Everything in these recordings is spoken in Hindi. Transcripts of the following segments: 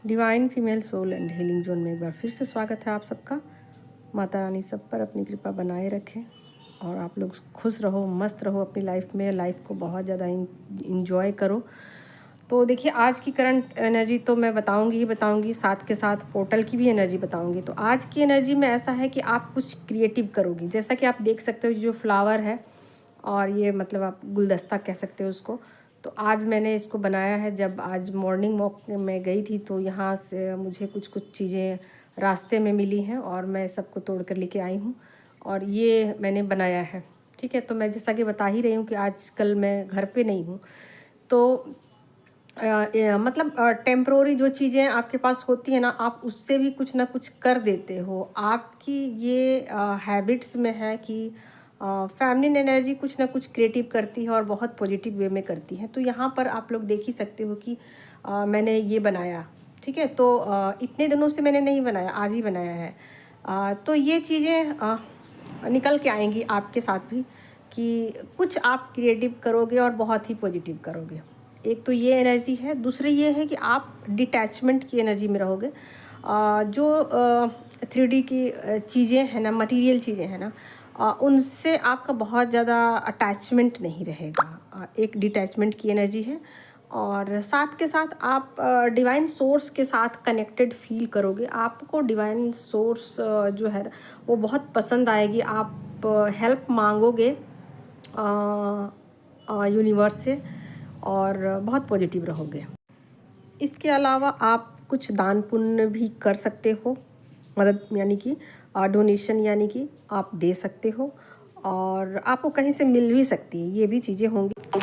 Divine female soul and healing zone में एक बार फिर से स्वागत है आप सबका। माता रानी सब पर अपनी कृपा बनाए रखें और आप लोग खुश रहो, मस्त रहो अपनी लाइफ में। लाइफ को बहुत ज़्यादा इंजॉय करो। तो देखिए, आज की करंट एनर्जी तो मैं बताऊंगी ही बताऊंगी, साथ के साथ पोर्टल की भी एनर्जी बताऊंगी। तो आज की एनर्जी में ऐसा है कि आप कुछ क्रिएटिव करोगी। जैसा कि आप देख सकते हो, जो फ्लावर है और ये मतलब आप गुलदस्ता कह सकते हो उसको। तो आज मैंने इसको बनाया है। जब आज मॉर्निंग वॉक में गई थी तो यहाँ से मुझे कुछ कुछ चीज़ें रास्ते में मिली हैं और मैं सबको तोड़ कर लेके आई हूँ और ये मैंने बनाया है। ठीक है, तो मैं जैसा कि बता ही रही हूँ कि आजकल मैं घर पे नहीं हूँ। तो मतलब टेम्प्रोरी जो चीज़ें आपके पास होती हैं ना, आप उससे भी कुछ ना कुछ कर देते हो। आपकी ये हैबिट्स में है कि फेमिनिन एनर्जी कुछ ना कुछ क्रिएटिव करती है और बहुत पॉजिटिव वे में करती है। तो यहाँ पर आप लोग देख ही सकते हो कि मैंने ये बनाया। ठीक है, तो इतने दिनों से मैंने नहीं बनाया, आज ही बनाया है। तो ये चीज़ें निकल के आएंगी आपके साथ भी कि कुछ आप क्रिएटिव करोगे और बहुत ही पॉजिटिव करोगे। एक तो ये एनर्जी है। दूसरी ये है कि आप डिटैचमेंट की एनर्जी में रहोगे। जो 3D की चीज़ें हैं ना, मटेरियल चीज़ें हैं ना, उनसे आपका बहुत ज़्यादा अटैचमेंट नहीं रहेगा। एक डिटैचमेंट की एनर्जी है और साथ के साथ आप डिवाइन सोर्स के साथ कनेक्टेड फील करोगे। आपको डिवाइन सोर्स जो है वो बहुत पसंद आएगी। आप हेल्प मांगोगे यूनिवर्स से और बहुत पॉजिटिव रहोगे। इसके अलावा आप कुछ दान पुण्य भी कर सकते हो। मदद यानी कि डोनेशन यानी कि आप दे सकते हो और आपको कहीं से मिल भी सकती है। ये भी चीज़ें होंगी।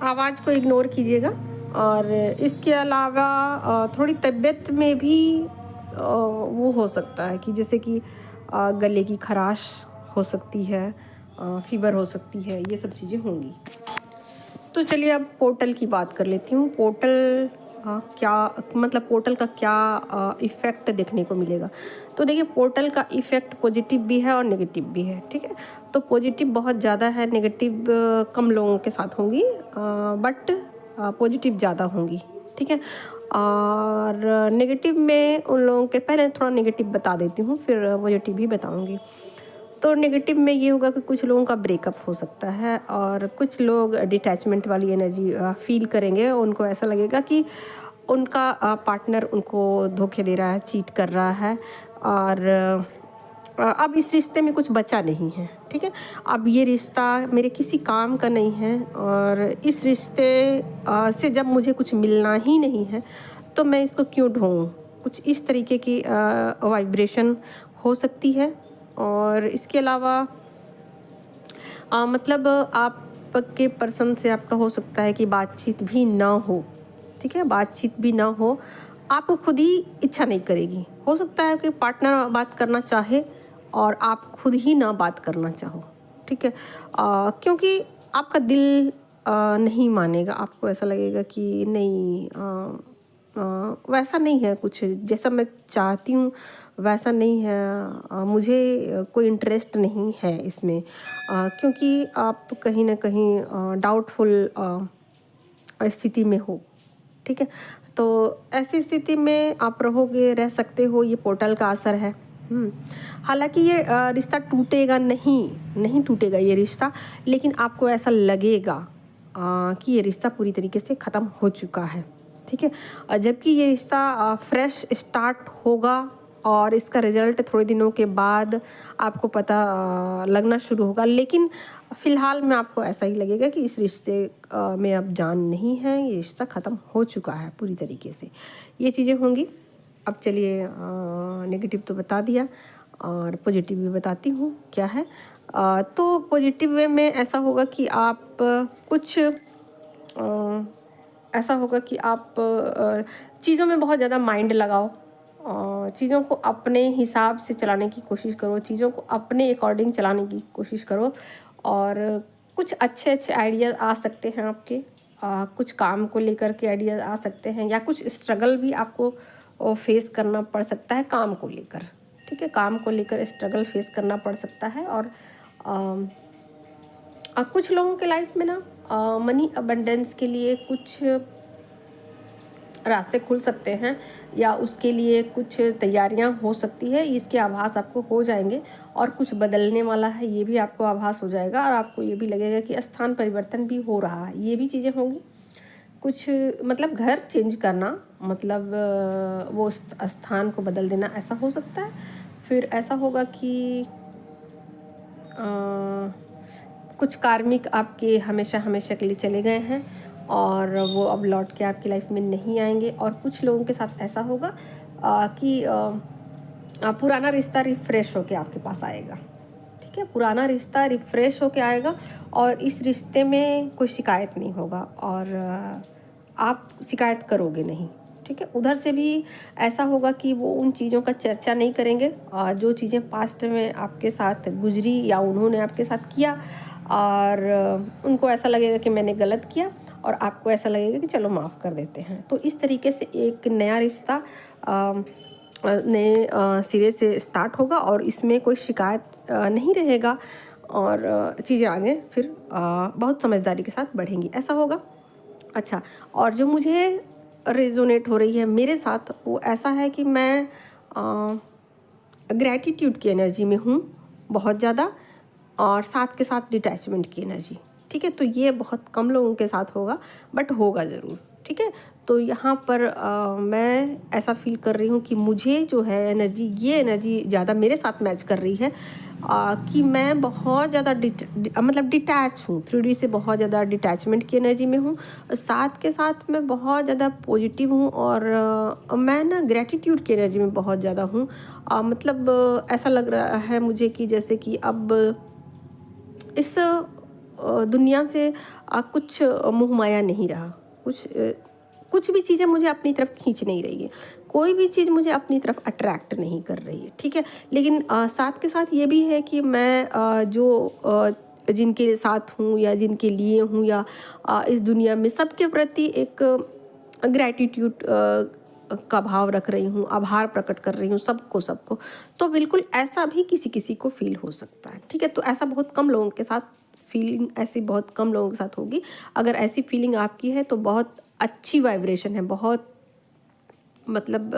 आवाज़ को इग्नोर कीजिएगा। और इसके अलावा थोड़ी तबीयत में भी वो हो सकता है कि जैसे कि गले की खराश हो सकती है, फीवर हो सकती है, ये सब चीज़ें होंगी। तो चलिए अब पोर्टल की बात कर लेती हूँ। पोर्टल क्या मतलब, पोर्टल का क्या इफ़ेक्ट देखने को मिलेगा। तो देखिए, पोर्टल का इफ़ेक्ट पॉजिटिव भी है और नेगेटिव भी है। ठीक है, तो पॉजिटिव बहुत ज़्यादा है, नेगेटिव कम लोगों के साथ होंगी, बट पॉजिटिव ज़्यादा होंगी। ठीक है, और नेगेटिव में उन लोगों के, पहले थोड़ा नेगेटिव बता देती हूँ फिर पॉजिटिव भी बताऊँगी। तो नेगेटिव में ये होगा कि कुछ लोगों का ब्रेकअप हो सकता है और कुछ लोग डिटैचमेंट वाली एनर्जी फील करेंगे। उनको ऐसा लगेगा कि उनका पार्टनर उनको धोखे दे रहा है, चीट कर रहा है और अब इस रिश्ते में कुछ बचा नहीं है। ठीक है, अब ये रिश्ता मेरे किसी काम का नहीं है और इस रिश्ते से जब मुझे कुछ मिलना ही नहीं है तो मैं इसको क्यों ढूंढूं। कुछ इस तरीके की वाइब्रेशन हो सकती है। और इसके अलावा मतलब आपके पर्सन से आपका हो सकता है कि बातचीत भी ना हो। ठीक है, बातचीत भी ना हो, आपको खुद ही इच्छा नहीं करेगी। हो सकता है कि पार्टनर बात करना चाहे और आप खुद ही ना बात करना चाहो। ठीक है, क्योंकि आपका दिल नहीं मानेगा। आपको ऐसा लगेगा कि नहीं, वैसा नहीं है कुछ जैसा मैं चाहती हूँ, वैसा नहीं है। मुझे कोई इंटरेस्ट नहीं है इसमें, क्योंकि आप कहीं ना कहीं डाउटफुल स्थिति में हो। ठीक है, तो ऐसी स्थिति में आप रहोगे, रह सकते हो। ये पोर्टल का असर है। हालांकि ये रिश्ता टूटेगा नहीं टूटेगा ये रिश्ता, लेकिन आपको ऐसा लगेगा कि ये रिश्ता पूरी तरीके से ख़त्म हो चुका है। ठीक है, जबकि ये रिश्ता फ्रेश स्टार्ट होगा और इसका रिजल्ट थोड़े दिनों के बाद आपको पता लगना शुरू होगा। लेकिन फ़िलहाल में आपको ऐसा ही लगेगा कि इस रिश्ते में अब जान नहीं है, ये रिश्ता ख़त्म हो चुका है पूरी तरीके से। ये चीज़ें होंगी। अब चलिए, नेगेटिव तो बता दिया और पॉजिटिव भी बताती हूँ क्या है। तो पॉजिटिव वे में ऐसा होगा कि आप कुछ ऐसा होगा कि आप चीज़ों में बहुत ज़्यादा माइंड लगाओ, चीज़ों को अपने हिसाब से चलाने की कोशिश करो, चीज़ों को अपने अकॉर्डिंग चलाने की कोशिश करो और कुछ अच्छे अच्छे आइडियाज़ आ सकते हैं आपके। कुछ काम को लेकर के आइडियाज़ आ सकते हैं या कुछ स्ट्रगल भी आपको फेस करना पड़ सकता है काम को लेकर। ठीक है, काम को लेकर स्ट्रगल फेस करना पड़ सकता है। और कुछ लोगों के लाइफ में ना मनी अबंडेंस के लिए कुछ रास्ते खुल सकते हैं या उसके लिए कुछ तैयारियां हो सकती है, इसके आभास आपको हो जाएंगे। और कुछ बदलने वाला है ये भी आपको आभास हो जाएगा, और आपको ये भी लगेगा कि स्थान परिवर्तन भी हो रहा है, ये भी चीज़ें होंगी। कुछ मतलब घर चेंज करना, मतलब वो स्थान को बदल देना, ऐसा हो सकता है। फिर ऐसा होगा कि कुछ कार्मिक आपके हमेशा हमेशा के लिए चले गए हैं और वो अब लौट के आपकी लाइफ में नहीं आएंगे। और कुछ लोगों के साथ ऐसा होगा कि पुराना रिश्ता रिफ़्रेश होके आपके पास आएगा। ठीक है, पुराना रिश्ता रिफ़्रेश होके आएगा और इस रिश्ते में कोई शिकायत नहीं होगा और आप शिकायत करोगे नहीं। ठीक है, उधर से भी ऐसा होगा कि वो उन चीज़ों का चर्चा नहीं करेंगे जो चीज़ें पास्ट में आपके साथ गुजरी या उन्होंने आपके साथ किया, और उनको ऐसा लगेगा कि मैंने गलत किया और आपको ऐसा लगेगा कि चलो माफ़ कर देते हैं। तो इस तरीके से एक नया रिश्ता नए सिरे से स्टार्ट होगा और इसमें कोई शिकायत नहीं रहेगा और चीज़ें आगे फिर बहुत समझदारी के साथ बढ़ेंगी, ऐसा होगा। अच्छा, और जो मुझे रेजोनेट हो रही है मेरे साथ वो ऐसा है कि मैं ग्रैटिट्यूड की एनर्जी में हूँ बहुत ज़्यादा, और साथ के साथ डिटैचमेंट की एनर्जी। ठीक है, तो ये बहुत कम लोगों के साथ होगा बट होगा ज़रूर। ठीक है, तो यहाँ पर मैं ऐसा फील कर रही हूँ कि मुझे जो है एनर्जी, ये एनर्जी ज़्यादा मेरे साथ मैच कर रही है कि मैं बहुत ज़्यादा मतलब डिटैच हूँ। 3D से बहुत ज़्यादा डिटैचमेंट की एनर्जी में हूँ, साथ के साथ मैं बहुत ज़्यादा पॉजिटिव हूँ और मैं ना ग्रैटिट्यूड की एनर्जी में बहुत ज़्यादा हूँ। मतलब ऐसा लग रहा है मुझे कि जैसे कि अब इस दुनिया से कुछ मोह माया नहीं रहा, कुछ भी चीज़ें मुझे अपनी तरफ खींच नहीं रही है, कोई भी चीज़ मुझे अपनी तरफ अट्रैक्ट नहीं कर रही है। ठीक है, लेकिन साथ के साथ ये भी है कि मैं जिनके साथ हूँ या जिनके लिए हूँ या इस दुनिया में सबके प्रति एक ग्रैटिट्यूड का भाव रख रही हूँ, आभार प्रकट कर रही हूँ सबको। तो बिल्कुल ऐसा भी किसी किसी को फील हो सकता है। ठीक है, तो ऐसा बहुत कम लोगों के साथ फीलिंग, ऐसी बहुत कम लोगों के साथ होगी। अगर ऐसी फीलिंग आपकी है तो बहुत अच्छी वाइब्रेशन है, बहुत मतलब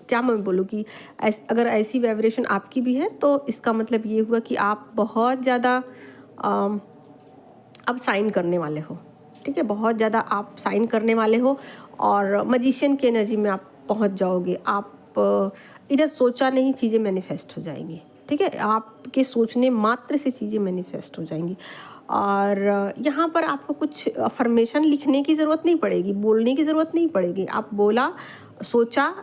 क्या मैं बोलूँ कि अगर ऐसी वाइब्रेशन आपकी भी है तो इसका मतलब ये हुआ कि आप बहुत ज़्यादा अब साइन करने वाले हो। ठीक है, बहुत ज़्यादा आप साइन करने वाले हो और मजिशियन की एनर्जी में आप पहुंच जाओगे। आप इधर सोचा नहीं चीज़ें मैनिफेस्ट हो जाएंगी। ठीक है, आपके सोचने मात्र से चीज़ें मैनिफेस्ट हो जाएंगी और यहाँ पर आपको कुछ अफर्मेशन लिखने की ज़रूरत नहीं पड़ेगी, बोलने की ज़रूरत नहीं पड़ेगी। आप बोला, सोचा,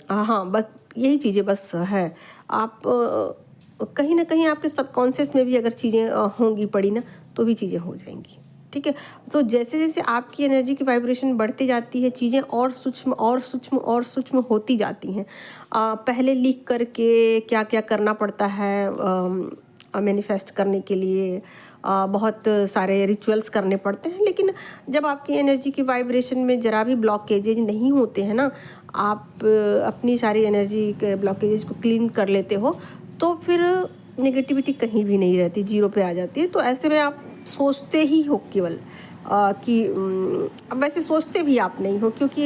हाँ, बस यही चीज़ें बस है। आप कहीं ना कहीं आपके सबकॉन्शियस में भी अगर चीज़ें होंगी पड़ी ना तो भी चीज़ें हो जाएंगी। ठीक है, तो जैसे जैसे आपकी एनर्जी की वाइब्रेशन बढ़ती जाती है चीज़ें और सूक्ष्म और सूक्ष्म और सूक्ष्म होती जाती हैं। पहले लिख करके क्या क्या करना पड़ता है मैनिफेस्ट करने के लिए, बहुत सारे रिचुअल्स करने पड़ते हैं, लेकिन जब आपकी एनर्जी की वाइब्रेशन में ज़रा भी ब्लॉकेजेज नहीं होते हैं ना, आप अपनी सारी एनर्जी के ब्लॉकेजेज को क्लीन कर लेते हो तो फिर नेगेटिविटी कहीं भी नहीं रहती, जीरो पे आ जाती है। तो ऐसे में आप सोचते ही हो केवल कि अब वैसे सोचते भी आप नहीं हो क्योंकि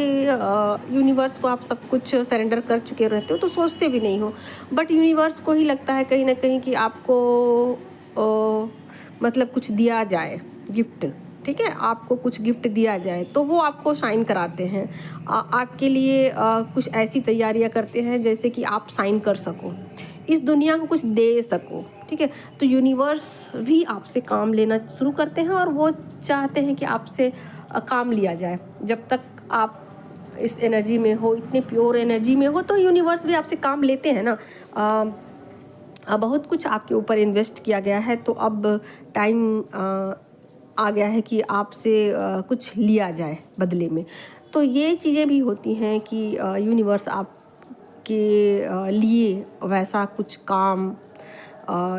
यूनिवर्स को आप सब कुछ सरेंडर कर चुके रहते हो तो सोचते भी नहीं हो। बट यूनिवर्स को ही लगता है कहीं ना कहीं कि आपको मतलब कुछ दिया जाए, गिफ्ट। ठीक है, आपको कुछ गिफ्ट दिया जाए तो वो आपको साइन कराते हैं, आपके लिए कुछ ऐसी तैयारियां करते हैं जैसे कि आप साइन कर सको, इस दुनिया को कुछ दे सको। ठीक है, तो यूनिवर्स भी आपसे काम लेना शुरू करते हैं और वो चाहते हैं कि आपसे काम लिया जाए। जब तक आप इस एनर्जी में हो, इतने प्योर एनर्जी में हो, तो यूनिवर्स भी आपसे काम लेते हैं ना। बहुत कुछ आपके ऊपर इन्वेस्ट किया गया है तो अब टाइम आ गया है कि आपसे कुछ लिया जाए बदले में। तो ये चीज़ें भी होती हैं कि यूनिवर्स आपके लिए वैसा कुछ काम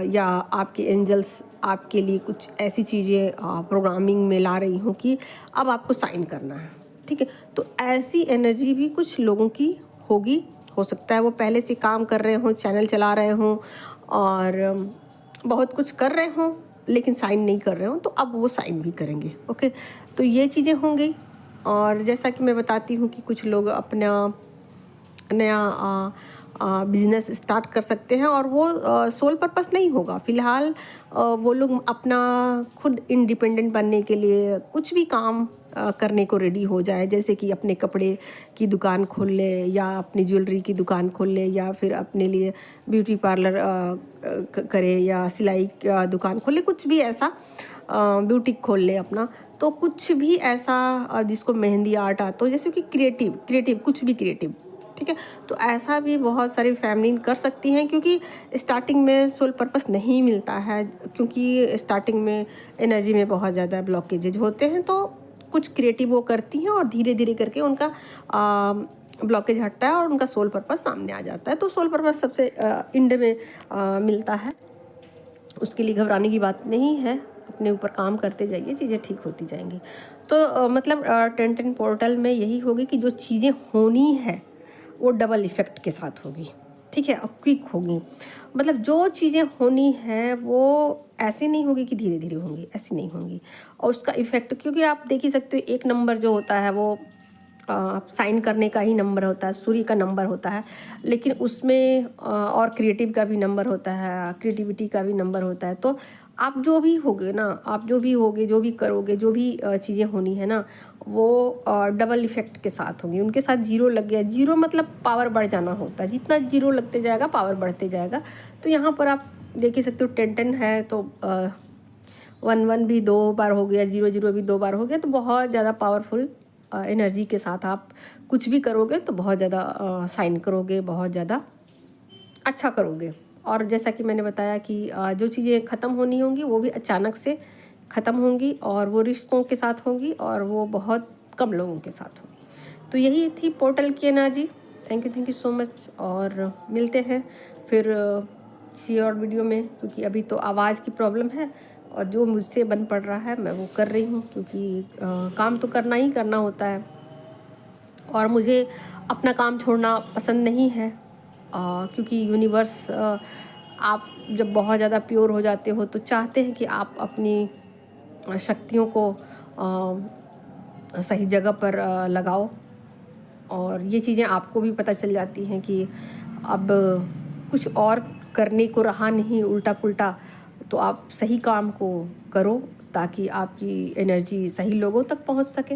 या आपके एंजल्स आपके लिए कुछ ऐसी चीज़ें प्रोग्रामिंग में ला रही हूँ कि अब आपको साइन करना है। ठीक है, तो ऐसी एनर्जी भी कुछ लोगों की होगी। हो सकता है वो पहले से काम कर रहे हों, चैनल चला रहे हों और बहुत कुछ कर रहे हों लेकिन साइन नहीं कर रहे हों, तो अब वो साइन भी करेंगे। ओके, तो ये चीज़ें होंगी। और जैसा कि मैं बताती हूँ कि कुछ लोग अपना नया बिजनेस स्टार्ट कर सकते हैं, और वो सोल पर्पस नहीं होगा फ़िलहाल। वो लोग अपना खुद इंडिपेंडेंट बनने के लिए कुछ भी काम करने को रेडी हो जाए, जैसे कि अपने कपड़े की दुकान खोल ले, या अपनी ज्वेलरी की दुकान खोल ले, या फिर अपने लिए ब्यूटी पार्लर करे, या सिलाई का दुकान खोले, कुछ भी ऐसा ब्यूटिक खोल ले अपना। तो कुछ भी ऐसा जिसको मेहंदी आर्ट आता हो, जैसे कि क्रिएटिव कुछ भी क्रिएटिव, ठीक है। तो ऐसा भी बहुत सारी फैमिली कर सकती हैं, क्योंकि स्टार्टिंग में सोल पर्पस नहीं मिलता है, क्योंकि स्टार्टिंग में एनर्जी में बहुत ज़्यादा ब्लॉकेजेज होते हैं। तो कुछ क्रिएटिव वो करती हैं, और धीरे धीरे करके उनका ब्लॉकेज हटता है और उनका सोल पर्पस सामने आ जाता है। तो सोल पर्पस सबसे एंड में मिलता है, उसके लिए घबराने की बात नहीं है। अपने ऊपर काम करते जाइए, चीज़ें ठीक होती जाएंगी। तो मतलब 10-10 पोर्टल में यही होगी कि जो चीज़ें होनी है वो डबल इफ़ेक्ट के साथ होगी, ठीक है, और क्विक होगी। मतलब जो चीज़ें होनी हैं वो ऐसे नहीं होगी कि धीरे धीरे होंगी, ऐसी नहीं होंगी। और उसका इफ़ेक्ट, क्योंकि आप देख ही सकते हो, एक नंबर जो होता है वो साइन करने का ही नंबर होता है, सूर्य का नंबर होता है, लेकिन उसमें और क्रिएटिव का भी नंबर होता है, क्रिएटिविटी का भी नंबर होता है। तो आप जो भी होगे ना, आप जो भी होगे, जो भी करोगे, जो भी चीज़ें होनी है ना, वो डबल इफ़ेक्ट के साथ होंगी। उनके साथ जीरो लग गया, जीरो मतलब पावर बढ़ जाना होता है, जितना जीरो लगते जाएगा पावर बढ़ते जाएगा। तो यहाँ पर आप देख ही सकते हो 10-10 है, तो 1-1 भी 2 बार हो गया, 0-0 भी 2 बार हो गया। तो बहुत ज़्यादा पावरफुल एनर्जी के साथ आप कुछ भी करोगे तो बहुत ज़्यादा साइन करोगे, बहुत ज़्यादा अच्छा करोगे। और जैसा कि मैंने बताया कि जो चीज़ें ख़त्म होनी होंगी वो भी अचानक से ख़त्म होंगी, और वो रिश्तों के साथ होंगी, और वो बहुत कम लोगों के साथ होंगी। तो यही थी पोर्टल की energy. Thank you so much, और मिलते हैं फिर किसी और वीडियो में, क्योंकि अभी तो आवाज़ की प्रॉब्लम है, और जो मुझसे बन पड़ रहा है मैं वो कर रही हूँ, क्योंकि काम तो करना ही करना होता है, और मुझे अपना काम छोड़ना पसंद नहीं है। क्योंकि यूनिवर्स, आप जब बहुत ज़्यादा प्योर हो जाते हो तो चाहते हैं कि आप अपनी शक्तियों को सही जगह पर लगाओ, और ये चीज़ें आपको भी पता चल जाती हैं कि अब कुछ और करने को रहा नहीं उल्टा पुल्टा। तो आप सही काम को करो, ताकि आपकी एनर्जी सही लोगों तक पहुंच सके।